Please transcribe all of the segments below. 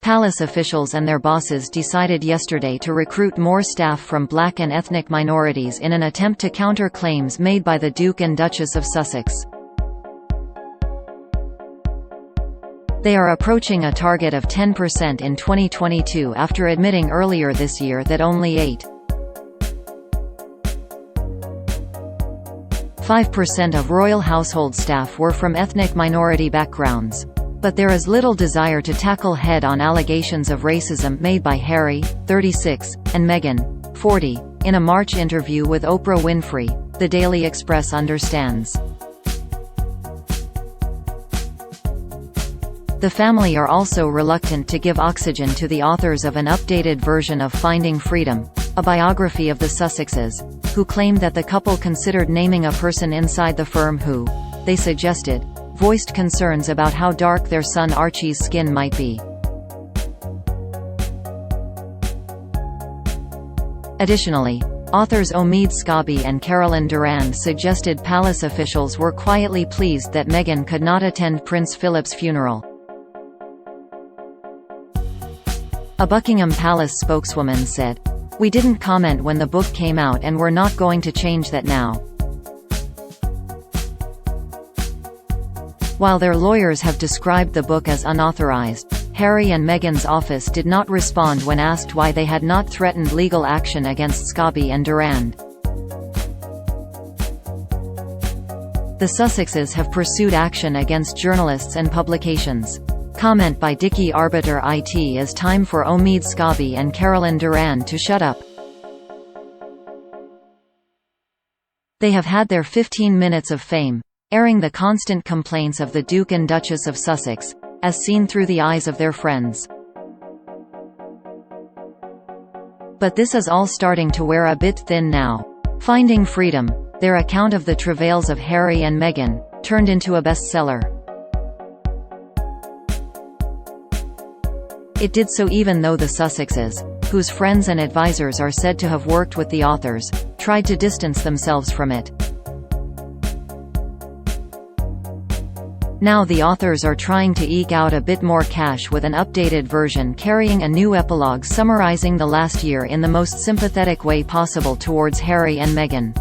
Palace officials and their bosses decided yesterday to recruit more staff from black and ethnic minorities in an attempt to counter claims made by the Duke and Duchess of Sussex. They are approaching a target of 10% in 2022 after admitting earlier this year that only 8.5% of royal household staff were from ethnic minority backgrounds. But there is little desire to tackle head-on allegations of racism made by Harry, 36, and Meghan, 40, in a March interview with Oprah Winfrey, The Daily Express understands. The family are also reluctant to give oxygen to the authors of an updated version of Finding Freedom, a biography of the Sussexes, who claimed that the couple considered naming a person inside the firm who, they suggested, voiced concerns about how dark their son Archie's skin might be. Additionally, authors Omid Scobie and Carolyn Durand suggested palace officials were quietly pleased that Meghan could not attend Prince Philip's funeral. A Buckingham Palace spokeswoman said, "We didn't comment when the book came out and we're not going to change that now." While their lawyers have described the book as unauthorized, Harry and Meghan's office did not respond when asked why they had not threatened legal action against Scobie and Durand. The Sussexes have pursued action against journalists and publications. Comment by Dicky Arbiter it is time for Omid Scobie and Carolyn Durand to shut up. They have had their 15 minutes of fame, airing the constant complaints of the Duke and Duchess of Sussex, as seen through the eyes of their friends. But this is all starting to wear a bit thin now. Finding Freedom, their account of the travails of Harry and Meghan, turned into a bestseller. It did so even though the Sussexes, whose friends and advisors are said to have worked with the authors, tried to distance themselves from it. Now the authors are trying to eke out a bit more cash with an updated version carrying a new epilogue summarizing the last year in the most sympathetic way possible towards Harry and Meghan.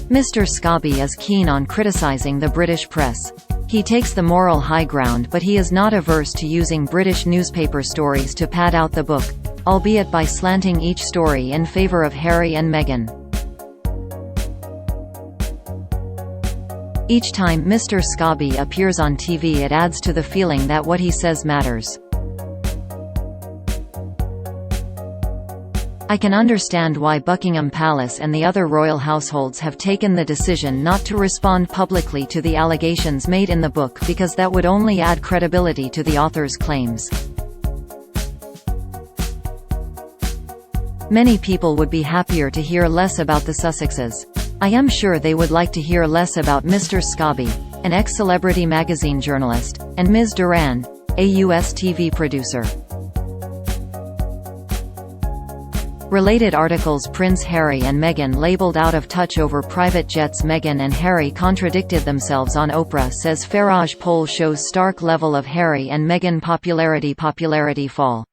Mr. Scobie is keen on criticizing the British press. He takes the moral high ground, but he is not averse to using British newspaper stories to pad out the book, albeit by slanting each story in favor of Harry and Meghan. Each time Mr. Scobie appears on TV, it adds to the feeling that what he says matters. I can understand why Buckingham Palace and the other royal households have taken the decision not to respond publicly to the allegations made in the book, because that would only add credibility to the author's claims. Many people would be happier to hear less about the Sussexes. I am sure they would like to hear less about Mr. Scobie, an ex-Celebrity magazine journalist, and Ms. Durand, a US TV producer. Related articles: Prince Harry and Meghan labeled out of touch over private jets. Meghan and Harry contradicted themselves on Oprah, says Farage. Poll shows stark level of Harry and Meghan popularity fall.